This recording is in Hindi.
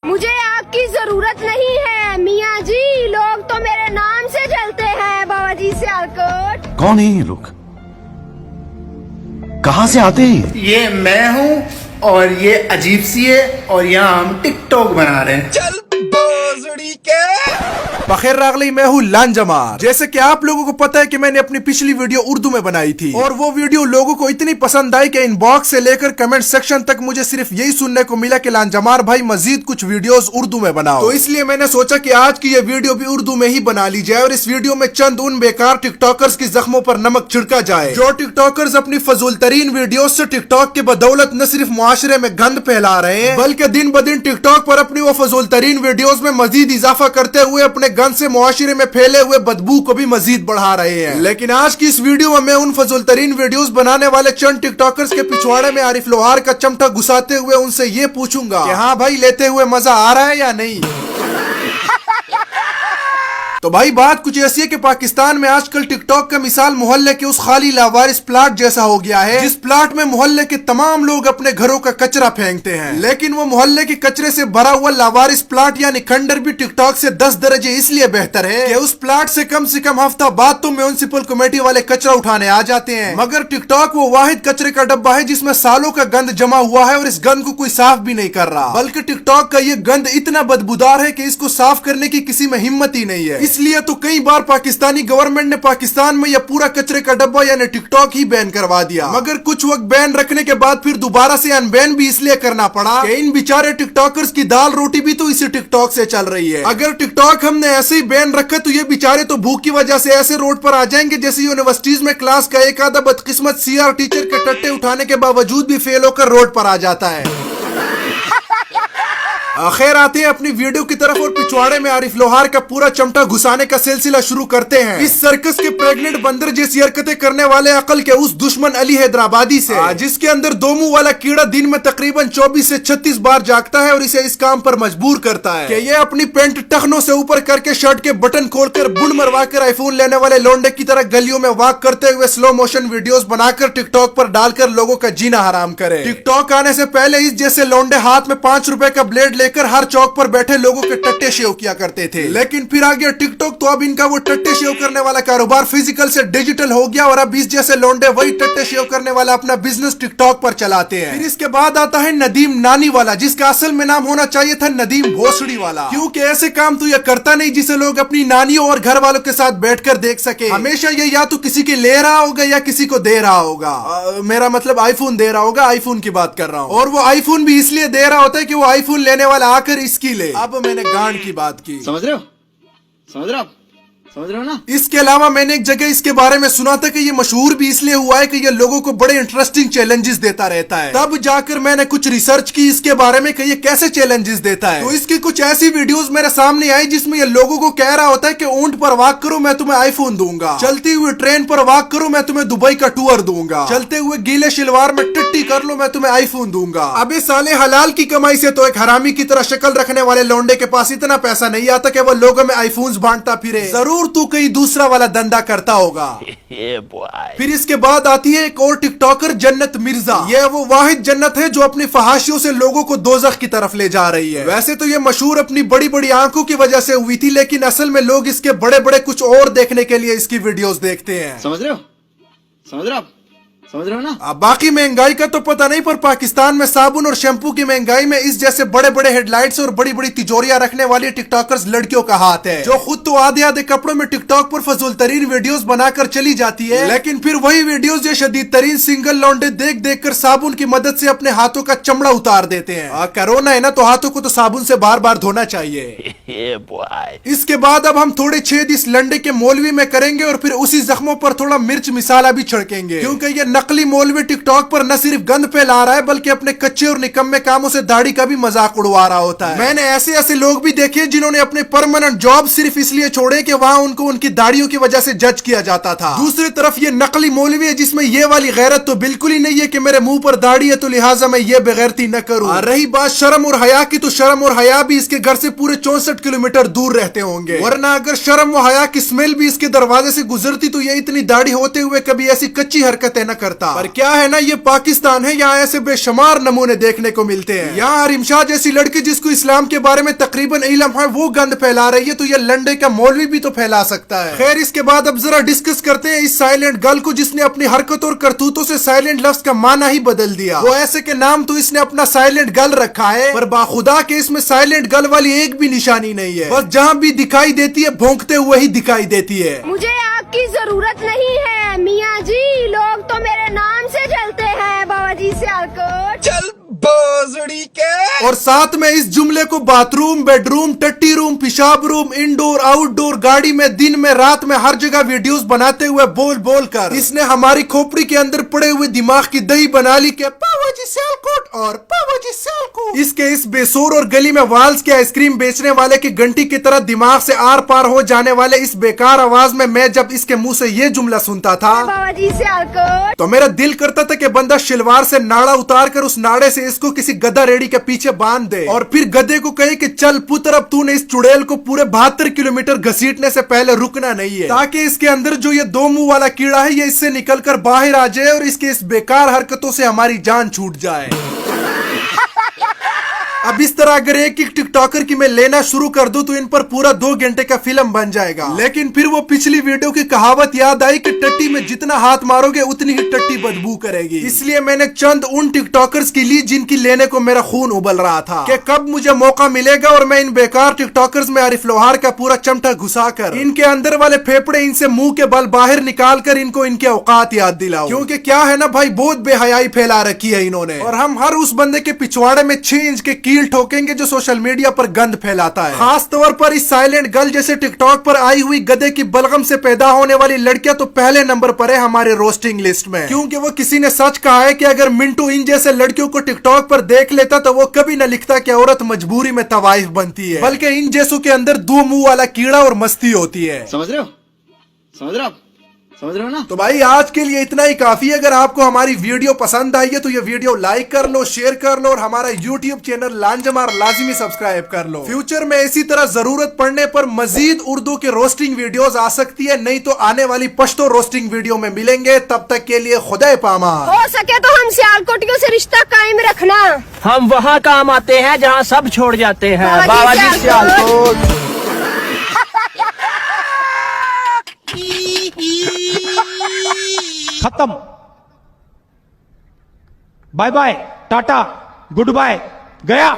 मुझे आपकी जरूरत नहीं है मियाँ जी, लोग तो मेरे नाम से चलते हैं। बाबा जी सियालकोट। कौन है ये लोग? कहाँ से आते हैं? ये मैं हूँ और ये अजीब सी है और यहाँ हम टिकटॉक बना रहे हैं। चल बोजड़ी के बखैर रागली, मैं हूँ लांजमार। जैसे कि आप लोगों को पता है कि मैंने अपनी पिछली वीडियो उर्दू में बनाई थी और वो वीडियो लोगों को इतनी पसंद आई कि इनबॉक्स से लेकर कमेंट सेक्शन तक मुझे सिर्फ यही सुनने को मिला कि लांजमार भाई मजीद कुछ वीडियोस उर्दू में बनाओ। तो इसलिए मैंने सोचा कि आज की ये वीडियो भी उर्दू में ही बना ली जाए और इस वीडियो में चंद उन बेकार टिकटॉकर्स की जख्मों पर नमक छिड़का जाए जो टिकटॉकर्स अपनी फजूल तरीन वीडियो से टिकटॉक के बदौलत न सिर्फ मुआशरे में गंद फैला रहे हैं बल्कि दिन ब दिन टिकटॉक पर अपनी वो फजूल तरीन वीडियोस में मजीद इजाफा करते हुए अपने गंद से मुआशरे में फैले हुए बदबू को भी मजीद बढ़ा रहे हैं। लेकिन आज की इस वीडियो में मैं उन फजूल तरीन वीडियोस बनाने वाले चंद टिकटॉकर्स के पिछवाड़े में आरिफ लोहार का चमटा घुसाते हुए उनसे ये पूछूंगा कि हाँ भाई, लेते हुए मजा आ रहा है या नहीं। तो भाई बात कुछ ऐसी है कि पाकिस्तान में आजकल टिकटॉक का मिसाल मोहल्ले के उस खाली लावारिस प्लाट जैसा हो गया है जिस प्लाट में मोहल्ले के तमाम लोग अपने घरों का कचरा फेंकते हैं। लेकिन वो मोहल्ले के कचरे से भरा हुआ लावारिस प्लाट यानी खंडर भी टिकटॉक से 10 दर्जे इसलिए बेहतर है कि उस प्लाट से कम हफ्ता बाद तो म्यूनिसिपल कमेटी वाले कचरा उठाने आ जाते हैं, मगर टिकटॉक वो वाहिद कचरे का डब्बा है जिसमें सालों का गंद जमा हुआ है और इस गंद को कोई साफ भी नहीं कर रहा, बल्कि टिकटॉक का ये गंद इतना बदबूदार है कि इसको साफ करने की किसी में हिम्मत ही नहीं है। इसलिए तो कई बार पाकिस्तानी गवर्नमेंट ने पाकिस्तान में यह पूरा कचरे का डब्बा यानी टिकटॉक ही बैन करवा दिया, मगर कुछ वक्त बैन रखने के बाद फिर दोबारा से अनबैन भी इसलिए करना पड़ा कि इन बेचारे टिकटॉकर्स की दाल रोटी भी तो इसी टिकटॉक से चल रही है। अगर टिकटॉक हमने ऐसे ही बैन रखा तो ये बेचारे तो भूख की वजह से ऐसे रोड पर आ जाएंगे जैसे यूनिवर्सिटीज में क्लास का एक आधा बदकिस्मत सीआर टीचर के टट्टे उठाने के बावजूद भी फेल होकर रोड पर आ जाता है। खैर आते हैं अपनी वीडियो की तरफ और पिछवाड़े में आरिफ लोहार का पूरा चमटा घुसाने का सिलसिला शुरू करते हैं इस सर्कस के प्रेग्नेंट बंदर जैसी हरकतें करने वाले अकल के उस दुश्मन अली हैदराबादी से जिसके अंदर दो मुंह वाला कीड़ा दिन में तकरीबन 24 से 36 बार जागता है और इसे इस काम पर मजबूर करता है कि ये अपनी पेंट टखनों से ऊपर करके शर्ट के बटन खोलकर बुंड मरवाकर आईफोन लेने वाले लोंडे की तरह गलियों में वॉक करते हुए स्लो मोशन वीडियोस बनाकर टिकटॉक पर डालकर लोगों का जीना हराम करे। टिकटॉक आने से पहले इस जैसे लोंडे हाथ में 5 रुपए का ब्लेड लेकर हर चौक पर बैठे लोगों के टट्टे शेव किया करते थे, लेकिन फिर आ गया टिकटॉक तो अब इनका वो टट्टे शेव करने वाला कारोबार फिजिकल से डिजिटल हो गया और अब इस जैसे लोंडे वही टट्टे शेव करने वाला अपना बिजनेस टिकटॉक पर चलाते हैं। फिर इसके बाद आता है नदीम नानी वाला, जिसका असल में नाम होना चाहिए था नदीम भोसड़ी वाला, क्योंकि ऐसे काम तो यह करता नहीं जिसे लोग अपनी नानियों और घर वालों के साथ बैठकर देख सके। हमेशा ये या तो किसी के ले रहा होगा या किसी को दे रहा होगा, मेरा मतलब आईफोन दे रहा होगा, आईफोन की बात कर रहा हूँ, और वो आईफोन भी इसलिए दे रहा होता है कि वो आईफोन लेने वाला आकर इसकी ले। अब मैंने गांड की बात की, समझ रहे हो? समझ रहे हो? समझ रहे हो ना? इसके अलावा मैंने एक जगह इसके बारे में सुना था कि ये मशहूर भी इसलिए हुआ है कि ये लोगों को बड़े इंटरेस्टिंग चैलेंजेस देता रहता है। तब जाकर मैंने कुछ रिसर्च की इसके बारे में कि ये कैसे चैलेंजेस देता है, तो इसकी कुछ ऐसी वीडियोस मेरे सामने आई जिसमें ये लोगों को कह रहा होता है कि ऊंट पर वॉक करो मैं तुम्हें आईफोन दूंगा, चलती हुई ट्रेन पर वॉक करो मैं तुम्हें दुबई का टूर दूंगा, चलते हुए गीले शलवार में टिट्टी कर लो मैं तुम्हें आईफोन दूंगा। अबे साले, हलाल की कमाई से तो एक हरामी की तरह शक्ल रखने वाले लौंडे के पास इतना पैसा नहीं आता कि वो लोगों में आईफोन्स बांटता फिरे, जरूर तू कहीं दूसरा वाला धंधा करता होगा। फिर इसके बाद आती है एक और टिकटॉकर जन्नत मिर्जा। यह वो वाहिद जन्नत है जो अपनी फहाशियों से लोगों को दोजख की तरफ ले जा रही है। वैसे तो ये मशहूर अपनी बड़ी बड़ी आंखों की वजह से हुई थी, लेकिन असल में लोग इसके बड़े बड़े कुछ और देखने के लिए इसकी वीडियोस देखते हैं। समझ रहे हो? समझ रहे हो? समझ रहे हो ना? अब बाकी महंगाई का तो पता नहीं, पर पाकिस्तान में साबुन और शैम्पू की महंगाई में इस जैसे बड़े बड़े हेडलाइट्स और बड़ी बड़ी तिजोरियां रखने वाली टिकटॉकर्स लड़कियों का हाथ है, जो खुद तो आधे आधे कपड़ों में टिकटॉक पर फजूल तरीन वीडियोस बनाकर चली जाती है, लेकिन फिर वही वीडियोस जो शदीद तरीन सिंगल लौंडे देख देख कर साबुन की मदद से अपने हाथों का चमड़ा उतार देते हैं। कोरोना है ना, तो हाथों को तो साबुन से बार बार धोना चाहिए। इसके बाद अब हम थोड़े छेद इस लंडे के मौलवी में करेंगे और फिर उसी जख्मों पर थोड़ा मिर्च मिसाला भी छिड़केंगे, क्योंकि ये नकली मौलवी टिकटॉक पर न सिर्फ गंद फैला रहा है बल्कि अपने कच्चे और निकम्मे कामों से दाढ़ी का भी मजाक उड़वा रहा होता है। मैंने ऐसे ऐसे लोग भी देखे जिन्होंने अपने परमानेंट जॉब सिर्फ इसलिए छोड़े कि वहां उनको उनकी दाढ़ियों की वजह से जज किया जाता था। दूसरी तरफ ये नकली मौलवी है जिसमें ये वाली गैरत तो बिल्कुल ही नहीं है कि मेरे मुंह पर दाढ़ी है तो लिहाजा मैं ये बेगैरती न करूं। रही बात शर्म और हया की, तो शर्म और हया भी इसके घर से पूरे 64 किलोमीटर दूर रहते होंगे, वरना अगर शर्म और हया की स्मेल भी इसके दरवाजे से गुजरती तो ये इतनी दाढ़ी होते हुए कभी ऐसी कच्ची हरकतें न करता। पर क्या है ना, ये पाकिस्तान है, यहाँ ऐसे बेशुमार नमूने देखने को मिलते हैं। यहाँ रिमशा जैसी लड़की जिसको इस्लाम के बारे में तकरीबन इल्म है वो गंद फैला रही है, तो ये लंडे का मौलवी भी तो फैला सकता है। खैर, इसके बाद अब जरा डिस्कस करते हैं इस साइलेंट गर्ल को जिसने अपनी हरकत और करतूतों से साइलेंट लफ्ज का माना ही बदल दिया। वो ऐसे के नाम तो इसने अपना साइलेंट गर्ल रखा है, पर बाखुदा के इसमें साइलेंट गर्ल वाली एक भी निशानी नहीं है। बस जहाँ भी दिखाई देती है भौंकते हुए ही दिखाई देती है। मुझे आपकी जरूरत नहीं है मियाँ जी, लोग तो मेरे नाम से जलते हैं बाबा जी सियालकोट। चल बोजड़ी के। और साथ में इस जुमले को बाथरूम, बेडरूम, टट्टी रूम, पेशाब रूम, इंडोर, आउटडोर, गाड़ी में, दिन में, रात में, हर जगह वीडियोस बनाते हुए बोल बोल कर इसने हमारी खोपड़ी के अंदर पड़े हुए दिमाग की दही बना ली के पावा जी सियालकोट और पावा जी सियालकोट। इसके इस बेसुर और गली में वाल्स के आइसक्रीम बेचने वाले की घंटी की तरह दिमाग से आर पार हो जाने वाले इस बेकार आवाज में मैं जब इसके मुंह से ये जुमला सुनता था बाबा जी सियालकोट, तो मेरा दिल करता था कि बंदा शिलवार से नाड़ा उतार कर उस नाड़े से इसको किसी गधा रेडी के पीछे बांध दे और फिर गधे को कहे कि चल पुत्र, अब तूने इस चुड़ैल को पूरे 72 किलोमीटर घसीटने से पहले रुकना नहीं है, ताकि इसके अंदर जो ये दो मुंह वाला कीड़ा है ये इससे निकलकर बाहर आ जाए और इसके इस बेकार हरकतों से हमारी जान छूट जाए। अब इस तरह अगर एक एक टिकटॉकर की मैं लेना शुरू कर दूं तो इन पर पूरा 2 घंटे का फिल्म बन जाएगा। लेकिन फिर वो पिछली वीडियो की कहावत याद आई कि टट्टी में जितना हाथ मारोगे उतनी ही टट्टी बदबू करेगी। इसलिए मैंने चंद उन टिकटॉकर्स की ली जिनकी लेने को मेरा खून उबल रहा था कि कब मुझे मौका मिलेगा और मैं इन बेकार टिकटॉकर्स में आरिफ लोहार का पूरा चमटा घुसा कर इनके अंदर वाले फेफड़े इनसे मुंह के बल बाहर निकाल कर इनको इनके औकात याद दिलाऊं। क्योंकि क्या है ना भाई, बहुत बेहयाई फैला रखी है इन्होंने, और हम हर उस बंदे के पिछवाड़े में 6 इंच के कील ठोकेंगे जो सोशल मीडिया पर गंद फैलाता है। खास तौर पर इस साइलेंट गर्ल जैसे टिकटॉक पर आई हुई गधे की बलगम से पैदा होने वाली लड़कियां तो पहले नंबर पर है हमारे रोस्टिंग लिस्ट में, क्योंकि वो किसी ने सच कहा है कि अगर मिंटू इन जैसे लड़कियों को टिकटॉक पर देख लेता तो वो कभी न लिखता कि औरत मजबूरी में तवाइफ बनती है, बल्कि इन जैसों के अंदर 2 मुंह वाला कीड़ा और मस्ती होती है। समझ रहे हो? समझ रहे हो? समझ रहे हो ना? तो भाई आज के लिए इतना ही काफी है। अगर आपको हमारी वीडियो पसंद आई है तो ये वीडियो लाइक कर लो, शेयर कर लो और हमारा यूट्यूब चैनल लांजमार लाजिमी सब्सक्राइब कर लो। फ्यूचर में इसी तरह जरूरत पड़ने पर मजीद उर्दू के रोस्टिंग वीडियोस आ सकती है, नहीं तो आने वाली पश्तो रोस्टिंग वीडियो में मिलेंगे। तब तक के लिए खुदा पामान। हो सके तो हम सियालकोटियों से रिश्ता कायम रखना। हम वहाँ काम आते हैं जहाँ सब छोड़ जाते हैं। बाबा बाबा जी जी सियालकोट। खत्म। Bye bye, tata, goodbye, गया।